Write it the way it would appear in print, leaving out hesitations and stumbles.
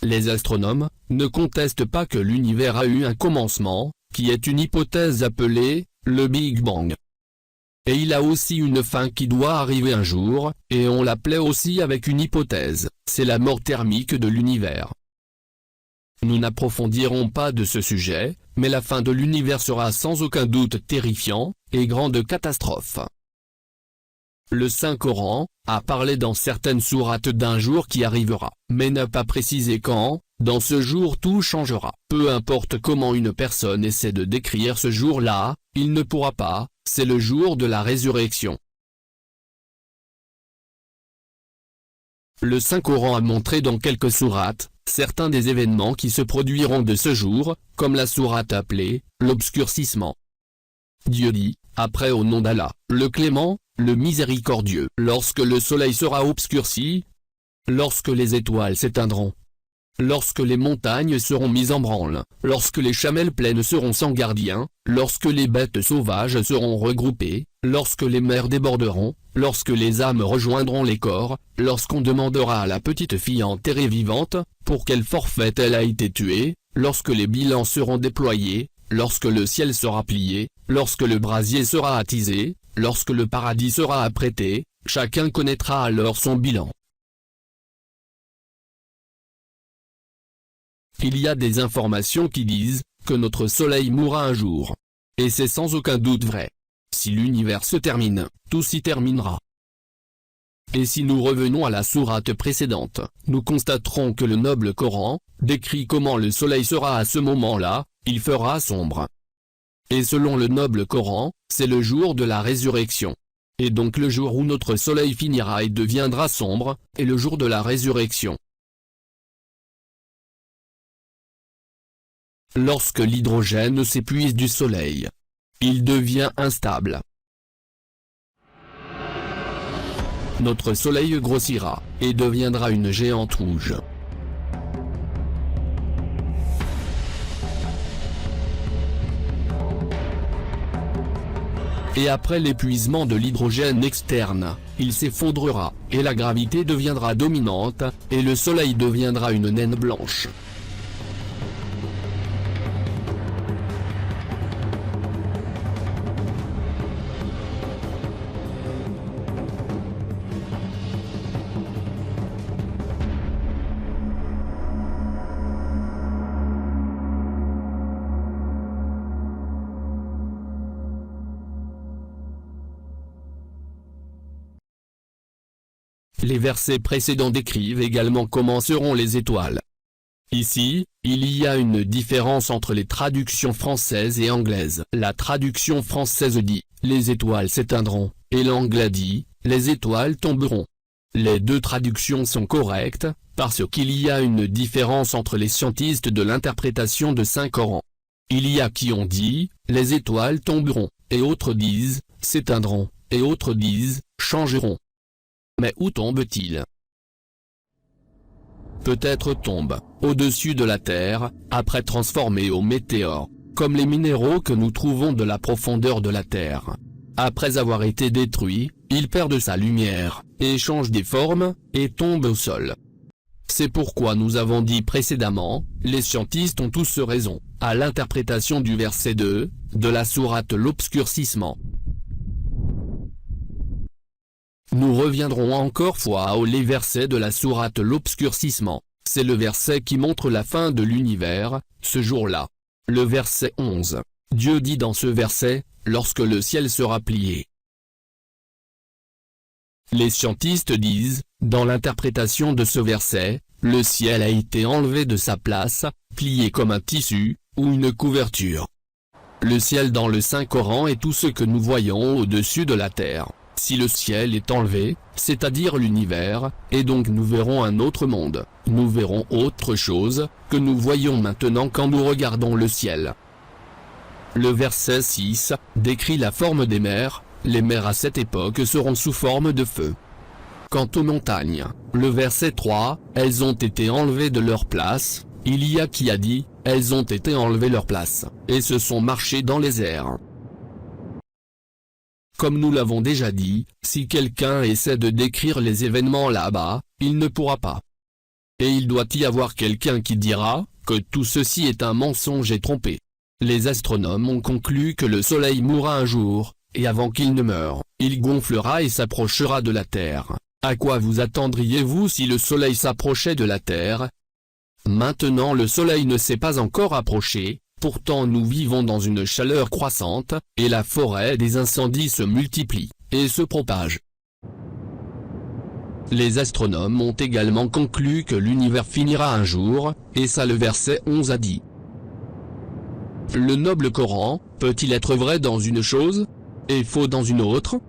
Les astronomes ne contestent pas que l'univers a eu un commencement, qui est une hypothèse appelée le Big Bang. Et il a aussi une fin qui doit arriver un jour, et on l'appelait aussi avec une hypothèse, c'est la mort thermique de l'univers. Nous n'approfondirons pas de ce sujet, mais la fin de l'univers sera sans aucun doute terrifiant, et grande catastrophe. Le Saint-Coran a parlé dans certaines sourates d'un jour qui arrivera, mais n'a pas précisé quand. Dans ce jour tout changera. Peu importe comment une personne essaie de décrire ce jour-là, il ne pourra pas, c'est le jour de la résurrection. Le Saint-Coran a montré dans quelques sourates, certains des événements qui se produiront de ce jour, comme la sourate appelée, l'obscurcissement. Dieu dit, après au nom d'Allah, le clément, le miséricordieux. Lorsque le soleil sera obscurci, lorsque les étoiles s'éteindront, lorsque les montagnes seront mises en branle, lorsque les chamelles pleines seront sans gardien, lorsque les bêtes sauvages seront regroupées, lorsque les mers déborderont, lorsque les âmes rejoindront les corps, lorsqu'on demandera à la petite fille enterrée vivante, pour quel forfait elle a été tuée, lorsque les bilans seront déployés, lorsque le ciel sera plié, lorsque le brasier sera attisé, lorsque le paradis sera apprêté, chacun connaîtra alors son bilan. Il y a des informations qui disent que notre soleil mourra un jour. Et c'est sans aucun doute vrai. Si l'univers se termine, tout s'y terminera. Et si nous revenons à la sourate précédente, nous constaterons que le noble Coran décrit comment le soleil sera à ce moment-là, il fera sombre. Et selon le noble Coran, c'est le jour de la résurrection. Et donc le jour où notre soleil finira et deviendra sombre, est le jour de la résurrection. Lorsque l'hydrogène s'épuise du soleil, il devient instable. Notre soleil grossira, et deviendra une géante rouge. Et après l'épuisement de l'hydrogène externe, il s'effondrera, et la gravité deviendra dominante, et le soleil deviendra une naine blanche. Les versets précédents décrivent également comment seront les étoiles. Ici, il y a une différence entre les traductions françaises et anglaises. La traduction française dit « les étoiles s'éteindront » et l'anglais dit « les étoiles tomberont ». Les deux traductions sont correctes, parce qu'il y a une différence entre les scientistes de l'interprétation de Saint-Coran. Il y a qui ont dit « les étoiles tomberont » et autres disent « s'éteindront » et autres disent « changeront ». Mais où tombe-t-il? Peut-être tombe, au-dessus de la Terre, après transformé au météore, comme les minéraux que nous trouvons de la profondeur de la Terre. Après avoir été détruits, ils perdent sa lumière, et changent des formes, et tombent au sol. C'est pourquoi nous avons dit précédemment, les scientistes ont tous raison, à l'interprétation du verset 2, de la sourate l'obscurcissement. Nous reviendrons encore fois aux versets de la sourate l'obscurcissement, c'est le verset qui montre la fin de l'univers, ce jour-là. Le verset 11. Dieu dit dans ce verset, lorsque le ciel sera plié. Les scientistes disent, dans l'interprétation de ce verset, le ciel a été enlevé de sa place, plié comme un tissu, ou une couverture. Le ciel dans le Saint-Coran est tout ce que nous voyons au-dessus de la terre. Si le ciel est enlevé, c'est-à-dire l'univers, et donc nous verrons un autre monde, nous verrons autre chose, que nous voyons maintenant quand nous regardons le ciel. Le verset 6, décrit la forme des mers, les mers à cette époque seront sous forme de feu. Quant aux montagnes, le verset 3, elles ont été enlevées de leur place, il y a qui a dit, elles ont été enlevées leur place, et se sont marchées dans les airs. Comme nous l'avons déjà dit, si quelqu'un essaie de décrire les événements là-bas, il ne pourra pas. et il doit y avoir quelqu'un qui dira que tout ceci est un mensonge et trompé. Les astronomes ont conclu que le Soleil mourra un jour, et avant qu'il ne meure, il gonflera et s'approchera de la Terre. À quoi vous attendriez-vous si le Soleil s'approchait de la Terre? Maintenant le Soleil ne s'est pas encore approché, pourtant nous vivons dans une chaleur croissante, et la forêt des incendies se multiplie, et se propage. Les astronomes ont également conclu que l'univers finira un jour, et ça le verset 11 a dit. Le noble Coran, peut-il être vrai dans une chose, et faux dans une autre?